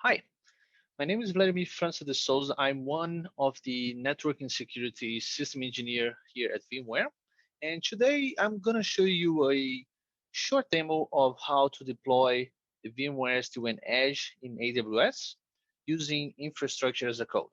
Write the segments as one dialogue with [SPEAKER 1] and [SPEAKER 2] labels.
[SPEAKER 1] Hi, my name is Vladimir Francis de Souza. I'm one of the network and security system engineer here at VMware. And today I'm going to show you a short demo of how to deploy the VMware SD-WAN Edge in AWS using infrastructure as a code.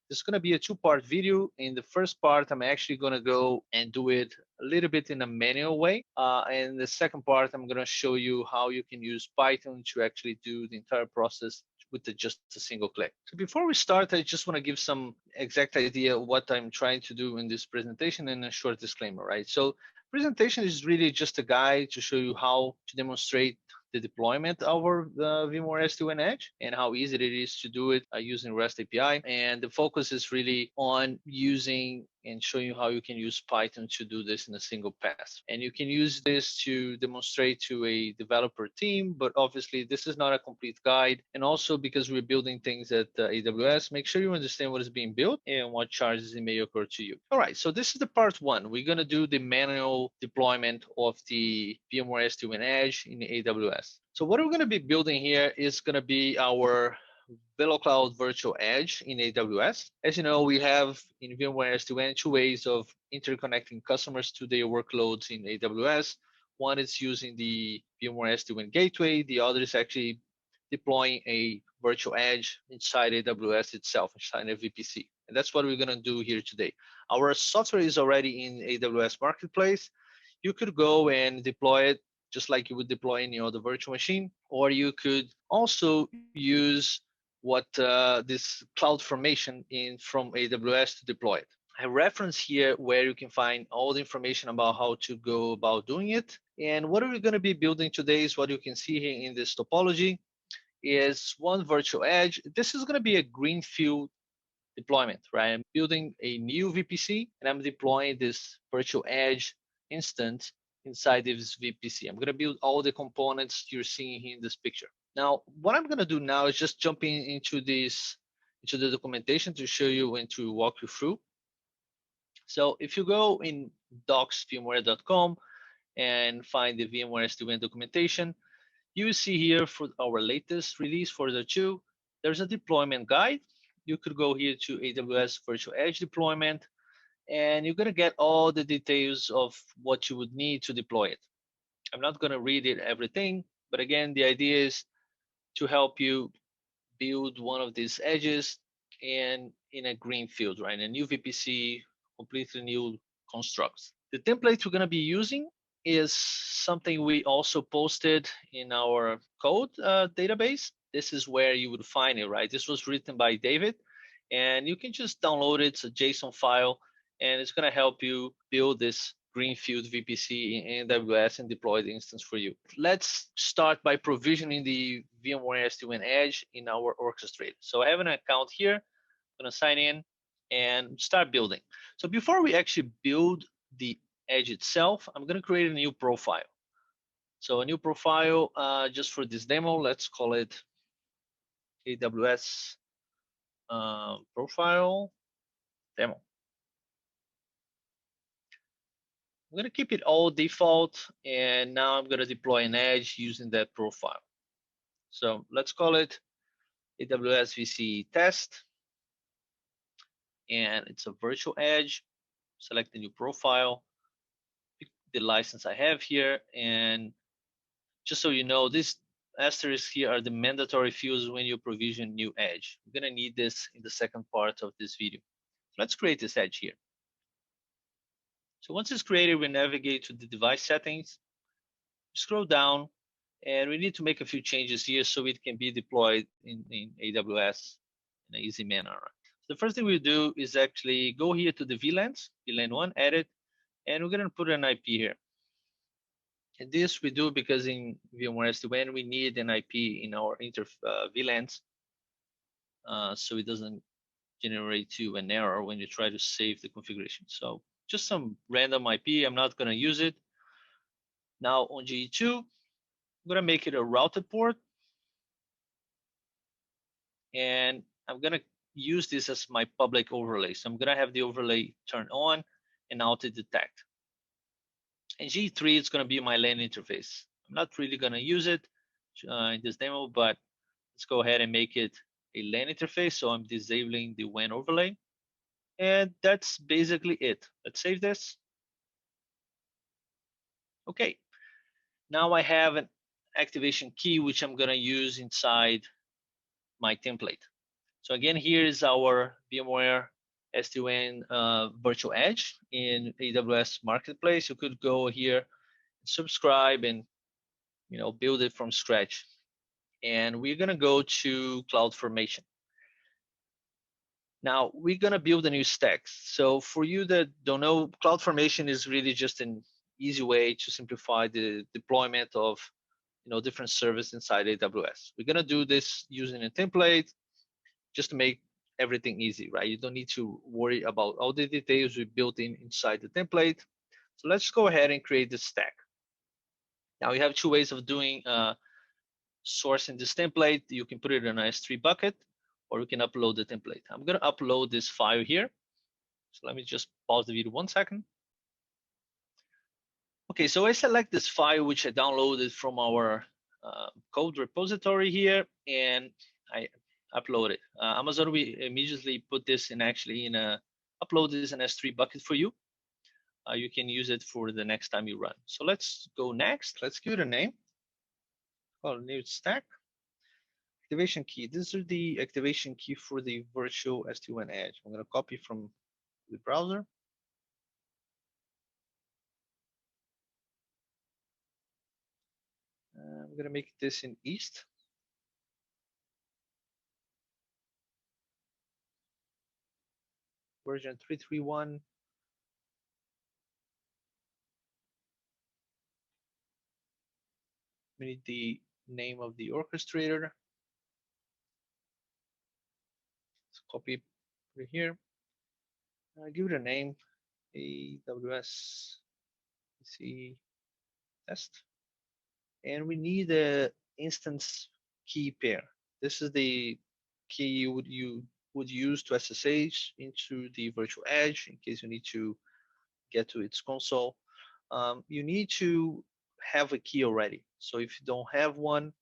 [SPEAKER 1] This is going to be a two-part video. In the first part, I'm actually going to go and do it a little bit in a manual way. And the second part, I'm going to show you how you can use Python to actually do the entire process with just a single click. So before we start, I just want to give some exact idea of what I'm trying to do in this presentation and a short disclaimer, right? So presentation is really just a guide to show you how to demonstrate the deployment of our VMware SD-WAN Edge and how easy it is to do it using REST API. And the focus is really on using and showing you how you can use Python to do this in a single pass. And you can use this to demonstrate to a developer team, but obviously this is not a complete guide. And also because we're building things at AWS, make sure you understand what is being built and what charges it may occur to you. All right, so this is the part one. We're gonna do the manual deployment of the VMware SD-WAN Edge in AWS. So what we're gonna be building here is gonna be our VeloCloud Virtual Edge in AWS. As you know, we have in VMware SD-WAN two ways of interconnecting customers to their workloads in AWS. One is using the VMware SD-WAN gateway. The other is actually deploying a virtual edge inside AWS itself, inside a VPC. And that's what we're going to do here today. Our software is already in AWS Marketplace. You could go and deploy it just like you would deploy any other virtual machine, or you could also use what this CloudFormation in from AWS to deploy it. I reference here where you can find all the information about how to go about doing it. And what we're going to be building today is what you can see here in this topology is one virtual edge. This is going to be a greenfield deployment, right? I'm building a new VPC and I'm deploying this virtual edge instance inside this VPC. I'm going to build all the components you're seeing here in this picture. Now, what I'm going to do now is just jumping into the documentation to show you and to walk you through. So if you go in docs.vmware.com and find the VMware SD-WAN documentation, you will see here for our latest release for the two, there's a deployment guide. You could go here to AWS Virtual Edge deployment, and you're going to get all the details of what you would need to deploy it. I'm not going to read it everything, but again, the idea is to help you build one of these edges and in a green field, right? A new VPC, completely new constructs. The template we're going to be using is something we also posted in our code database. This is where you would find it, right? This was written by David, and you can just download it. It's a JSON file, and it's going to help you build this greenfield VPC in AWS and deploy the instance for you. Let's start by provisioning the VMware SD-WAN Edge in our orchestrator. So I have an account here. I'm going to sign in and start building. So before we actually build the edge itself, I'm going to create a new profile. So a new profile just for this demo, let's call it AWS profile demo. I'm going to keep it all default, and now I'm going to deploy an edge using that profile. So let's call it AWS VC test, and it's a virtual edge. Select the new profile, pick the license I have here, and just so you know, these asterisks here are the mandatory fields when you provision new edge. We're going to need this in the second part of this video. Let's create this edge here. So once it's created, we navigate to the device settings, scroll down, and we need to make a few changes here so it can be deployed in AWS in an easy manner. So the first thing we do is actually go here to the VLANs, VLAN 1, edit, and we're going to put an IP here. And this we do because in VMware SD-WAN, we need an IP in our VLANs so it doesn't generate you an error when you try to save the configuration. So just some random IP, I'm not going to use it. Now on GE2, I'm going to make it a routed port. And I'm going to use this as my public overlay. So I'm going to have the overlay turned on and auto detect. And G3 is going to be my LAN interface. I'm not really going to use it in this demo, but Let's go ahead and make it a LAN interface. So I'm disabling the WAN overlay. And that's basically it. Let's save this. Okay, now I have an activation key, which I'm gonna use inside my template. So again, here is our VMware SD-WAN Virtual Edge in AWS Marketplace. You could go here, subscribe, and build it from scratch. And we're gonna go to CloudFormation. Now we're gonna build a new stack. So for you that don't know, CloudFormation is really just an easy way to simplify the deployment of different services inside AWS. We're gonna do this using a template just to make everything easy, right? You don't need to worry about all the details we built inside the template. So let's go ahead and create the stack. Now we have two ways of doing sourcing this template. You can put it in an S3 bucket, or you can upload the template. I'm gonna upload this file here. So let me just pause the video 1 second. Okay, so I select this file, which I downloaded from our code repository here, and I upload it. Amazon will immediately put this in upload this in S3 bucket for you. You can use it for the next time you run. So let's go next. Let's give it a name. Call it new stack. Activation key. This is the activation key for the virtual SD-WAN Edge. I'm going to copy from the browser. I'm going to make this in East. Version 331. We need the name of the orchestrator. Let's copy it here. Give it a name, AWS test. And we need a instance key pair. This is the key you would use to SSH into the virtual edge in case you need to get to its console. You need to have a key already. So if you don't have one,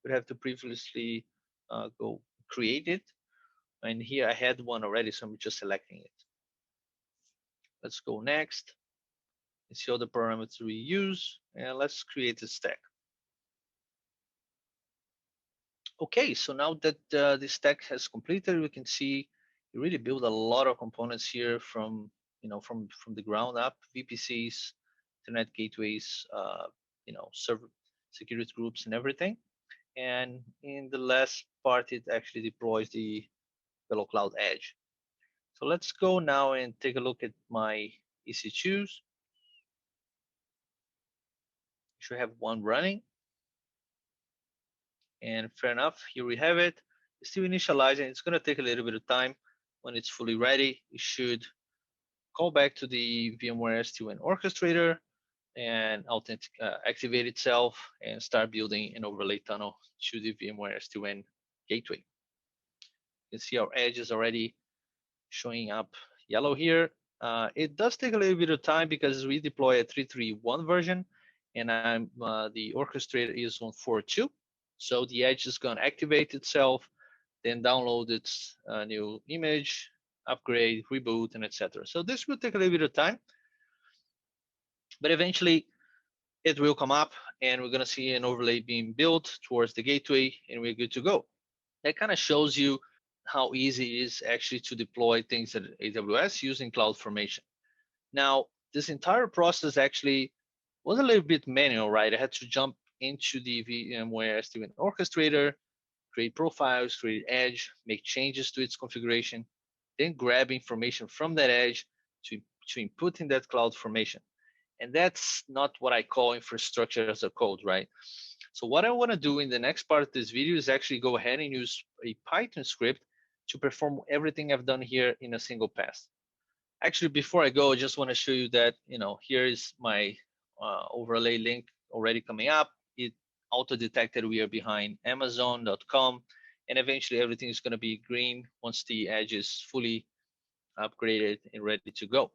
[SPEAKER 1] you have to previously go create it. And here I had one already, so I'm just selecting it. Let's go next. Let's see all the parameters we use, and let's create a stack. Okay, so now that the stack has completed, we can see you really build a lot of components here from from the ground up: VPCs, internet gateways, server security groups, and everything. And in the last part, it actually deploys the VeloCloud Edge. So let's go now and take a look at my EC2s. Should have one running. And fair enough, here we have it. It's still initializing. It's going to take a little bit of time. When it's fully ready, it should call back to the VMware SD-WAN Orchestrator and activate itself and start building an overlay tunnel to the VMware SD-WAN gateway. You can see our edge is already showing up yellow here. It does take a little bit of time because we deploy a 3.3.1 version, and the orchestrator is on 4.2. So the edge is going to activate itself, then download its new image, upgrade, reboot, and etc. So this will take a little bit of time, but eventually it will come up, and we're going to see an overlay being built towards the gateway, and we're good to go. That kind of shows you how easy it is actually to deploy things at AWS using CloudFormation. Now, this entire process actually was a little bit manual, right? I had to jump into the VMware SD-WAN Orchestrator, create profiles, create edge, make changes to its configuration, then grab information from that edge to input in that CloudFormation. And that's not what I call infrastructure as a code, right? So what I want to do in the next part of this video is actually go ahead and use a Python script to perform everything I've done here in a single pass. Actually, before I go, I just want to show you that, here is my overlay link already coming up. It auto-detected we are behind Amazon.com, and eventually everything is going to be green once the edge is fully upgraded and ready to go.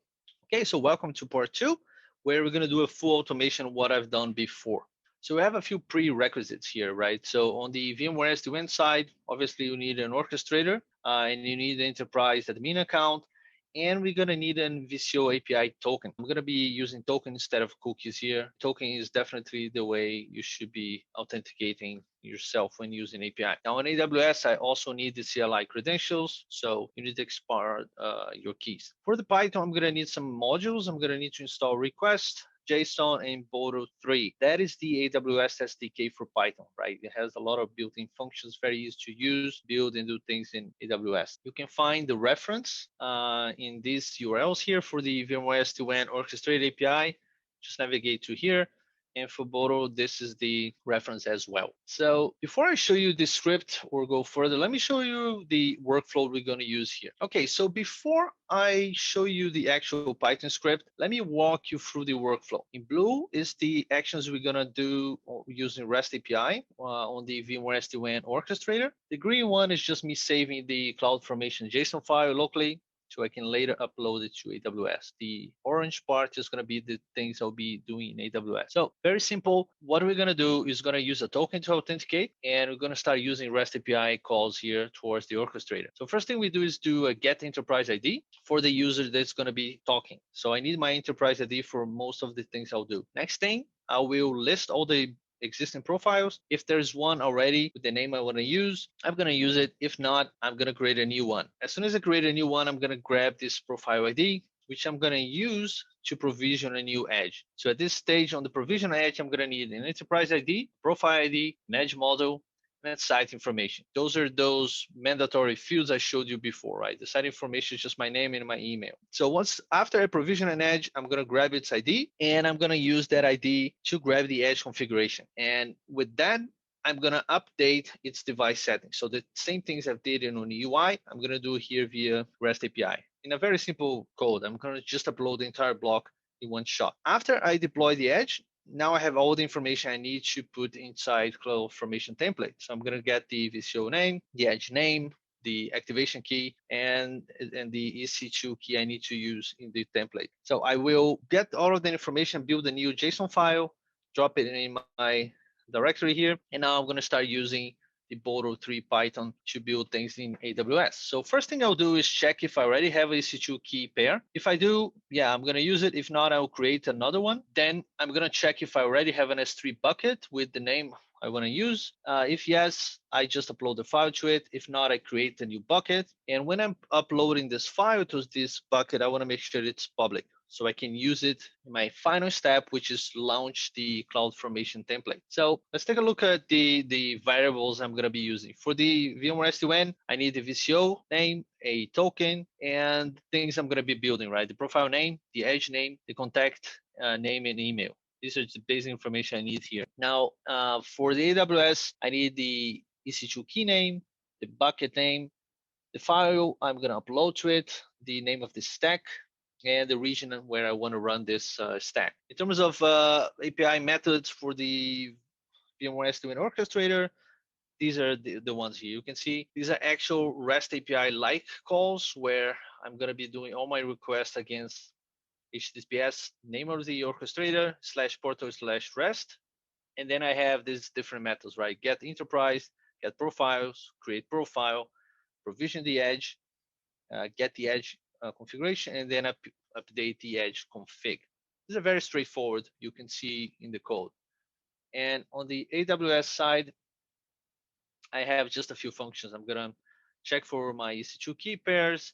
[SPEAKER 1] Okay, so welcome to part 2, where we're going to do a full automation of what I've done before. So we have a few prerequisites here, right? So on the VMware SD-WAN side, obviously you need an orchestrator and you need an enterprise admin account, and we're gonna need an VCO API token. I'm gonna be using token instead of cookies here. Token is definitely the way you should be authenticating yourself when using API. Now on AWS, I also need the CLI credentials, so you need to export your keys. For the Python, I'm gonna need some modules. I'm gonna need to install request, JSON, and Boto 3. That is the AWS SDK for Python, right? It has a lot of built-in functions, very easy to use, build and do things in AWS. You can find the reference in these URLs here for the VMware SD-WAN Orchestrator API. Just navigate to here. And for Boto, this is the reference as well. So before I show you the script or go further, let me show you the workflow we're going to use here. Okay, so before I show you the actual Python script, let me walk you through the workflow. In blue is the actions we're going to do using REST API on the VMware SD-WAN Orchestrator. The green one is just me saving the CloudFormation JSON file locally, so I can later upload it to AWS. The orange part is going to be the things I'll be doing in AWS. So very simple. What we're going to do is going to use a token to authenticate, and we're going to start using REST API calls here towards the orchestrator. So first thing we do is do a get enterprise ID for the user that's going to be talking. So I need my enterprise ID for most of the things I'll do. Next thing, I will list all the existing profiles. If there's one already with the name I want to use, I'm going to use it. If not, I'm going to create a new one. As soon as I create a new one, I'm going to grab this profile ID, which I'm going to use to provision a new edge. So at this stage on the provision edge, I'm going to need an enterprise ID, profile ID, an edge model, and site information. Those are those mandatory fields I showed you before, right? The site information is just my name and my email. So once after I provision an edge, I'm going to grab its ID, and I'm going to use that ID to grab the edge configuration. And with that, I'm going to update its device settings. So the same things I've did on the UI, I'm going to do here via REST API. In a very simple code, I'm going to just upload the entire block in one shot. After I deploy the edge, now I have all the information I need to put inside CloudFormation template. So I'm going to get the VCO name, the edge name, the activation key, and the EC2 key I need to use in the template. So I will get all of the information, build a new JSON file, drop it in my directory here, and now I'm going to start using the Boto 3 Python to build things in AWS. So first thing I'll do is check if I already have a EC2 key pair. If I do, yeah, I'm going to use it. If not, I'll create another one. Then I'm going to check if I already have an S3 bucket with the name I want to use. If yes, I just upload the file to it. If not, I create a new bucket. And when I'm uploading this file to this bucket, I want to make sure it's public, so I can use it in my final step, which is launch the CloudFormation template. So let's take a look at the variables I'm going to be using. For the VMware SD-WAN, I need the VCO name, a token, and things I'm going to be building, right? The profile name, the edge name, the contact name, and email. These are the basic information I need here. Now, for the AWS, I need the EC2 key name, the bucket name, the file I'm going to upload to it, the name of the stack, and the region where I want to run this stack. In terms of API methods for the VMware SD-WAN Orchestrator, these are the ones here. You can see these are actual REST API-like calls where I'm going to be doing all my requests against HTTPS name of the orchestrator /portal/REST. And then I have these different methods, right? Get enterprise, get profiles, create profile, provision the edge, get the edge configuration, and then update the edge config. These are very straightforward. You can see in the code. And on the AWS side, I have just a few functions. I'm gonna check for my EC2 key pairs.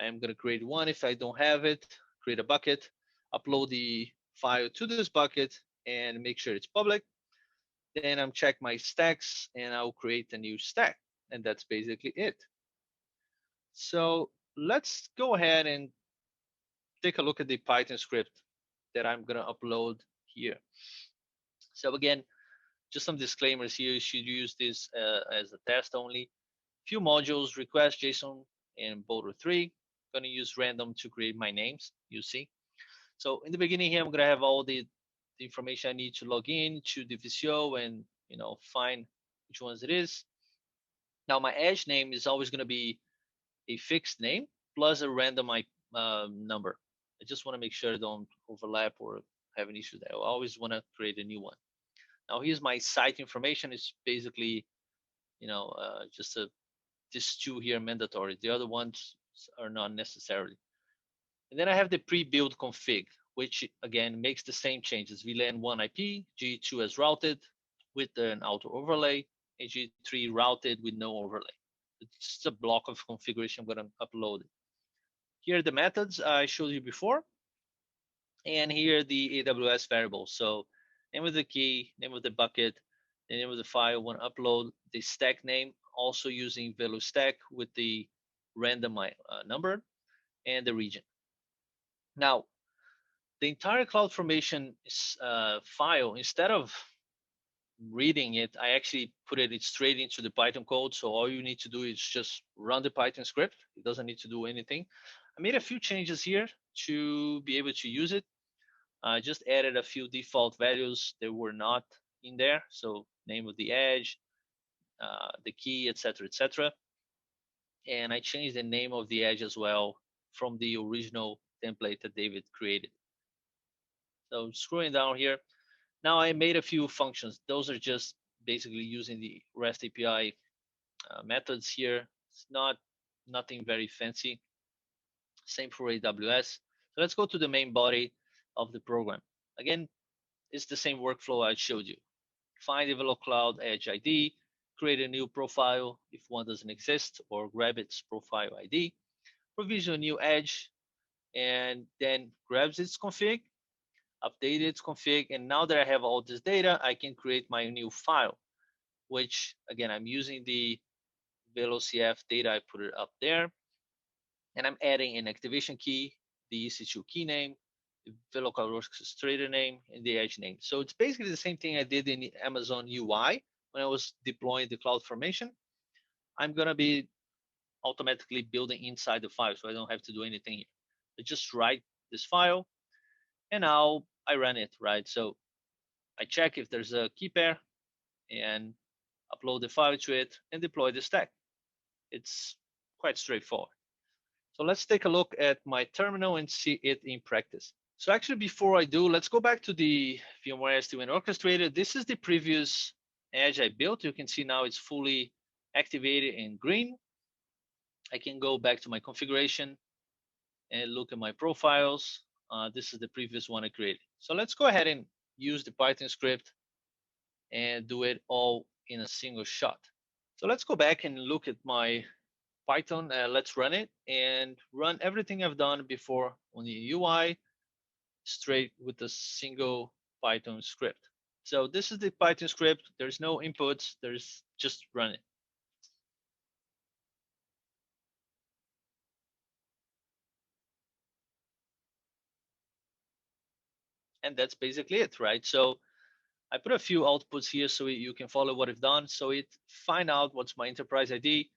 [SPEAKER 1] I'm gonna create one if I don't have it, create a bucket, upload the file to this bucket, and make sure it's public. Then I'm check my stacks, and I'll create a new stack. And that's basically it. So let's go ahead and take a look at the Python script that I'm going to upload here. So again, just some disclaimers here. You should use this as a test only. Few modules, request, JSON, and Boto 3. I'm going to use random to create my names, you see. So in the beginning here, I'm going to have all the information I need to log in to the VCO and find which ones it is. Now my edge name is always going to be a fixed name plus a random number. I just want to make sure I don't overlap or have an issue there. I always want to create a new one. Now here's my site information. It's basically, just this two here mandatory. The other ones are not necessarily. And then I have the pre-built config, which again makes the same changes. VLAN 1 IP, G2 as routed with an auto overlay, and G3 routed with no overlay. It's just a block of configuration I'm going to upload. Here are the methods I showed you before. And here the AWS variables. So name of the key, name of the bucket, the name of the file, when upload, the stack name, also using VeloStack with the random number, and the region. Now, the entire CloudFormation file, instead of reading it, I actually put it straight into the Python code. So all you need to do is just run the Python script. It doesn't need to do anything. I made a few changes here to be able to use it. I just added a few default values that were not in there. So name of the edge, the key, etc., etc. And I changed the name of the edge as well from the original template that David created. So scrolling down here, now I made a few functions. Those are just basically using the REST API methods here. It's nothing very fancy. Same for AWS. So let's go to the main body of the program. Again, it's the same workflow I showed you. Find Develop Cloud Edge ID, create a new profile if one doesn't exist, or grab its profile ID, provision a new edge, and then grabs its config, update its config, and now that I have all this data, I can create my new file, which again, I'm using the VeloCF data, I put it up there, and I'm adding an activation key, the EC2 key name, the VeloCloud Orchestrator name, and the edge name. So it's basically the same thing I did in the Amazon UI when I was deploying the CloudFormation. I'm gonna be automatically building inside the file, so I don't have to do anything here. I just write this file, and now I run it, right? So I check if there's a key pair, and upload the file to it, and deploy the stack. It's quite straightforward. So let's take a look at my terminal and see it in practice. So actually, before I do, let's go back to the VMware SD-WAN Orchestrator. This is the previous edge I built. You can see now it's fully activated in green. I can go back to my configuration and look at my profiles. This is the previous one I created. So let's go ahead and use the Python script and do it all in a single shot. So let's go back and look at my Python. Let's run it and run everything I've done before on the UI straight with a single Python script. So this is the Python script. There's no inputs. There's just run it. And that's basically it, right? So I put a few outputs here so you can follow what I've done. So it find out what's my enterprise ID.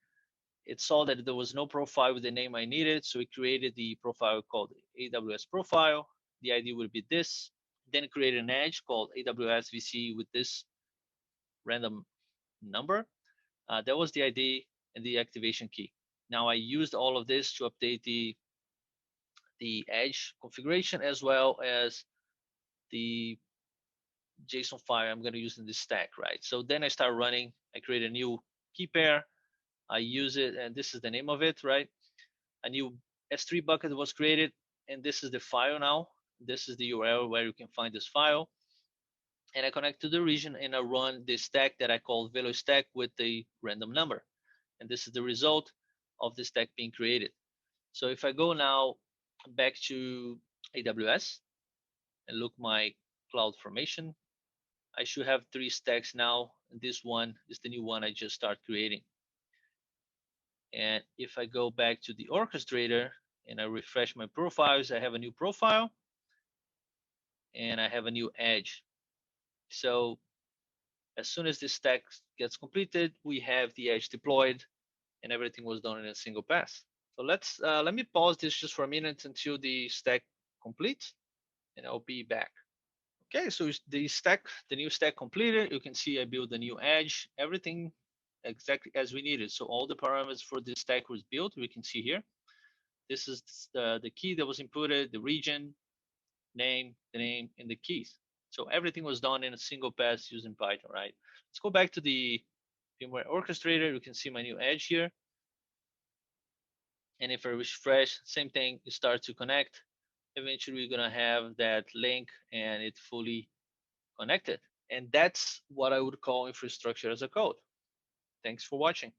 [SPEAKER 1] It saw that there was no profile with the name I needed. So it created the profile called AWS profile. The ID would be this. Then create an edge called AWS VC with this random number. That was the ID and the activation key. Now I used all of this to update the edge configuration as well as the JSON file I'm going to use in this stack, right? So then I start running. I create a new key pair. I use it, and this is the name of it, right? A new S3 bucket was created, and this is the file now. This is the URL where you can find this file. And I connect to the region, and I run the stack that I call VeloStack with the random number. And this is the result of the stack being created. So if I go now back to AWS and look my CloudFormation, I should have 3 stacks now. This one is the new one I just started creating. And if I go back to the orchestrator and I refresh my profiles, I have a new profile and I have a new edge. So as soon as this stack gets completed, we have the edge deployed and everything was done in a single pass. So let me pause this just for a minute until the stack completes, and I'll be back. Okay, so the new stack completed. You can see I built a new edge, everything exactly as we needed. So all the parameters for this stack was built. We can see here. This is the key that was inputted, the region, name, the name, and the keys. So everything was done in a single pass using Python, right? Let's go back to the VMware Orchestrator. You can see my new edge here. And if I refresh, same thing, you start to connect. Eventually, we're gonna have that link and it fully connected. And that's what I would call infrastructure as a code. Thanks for watching.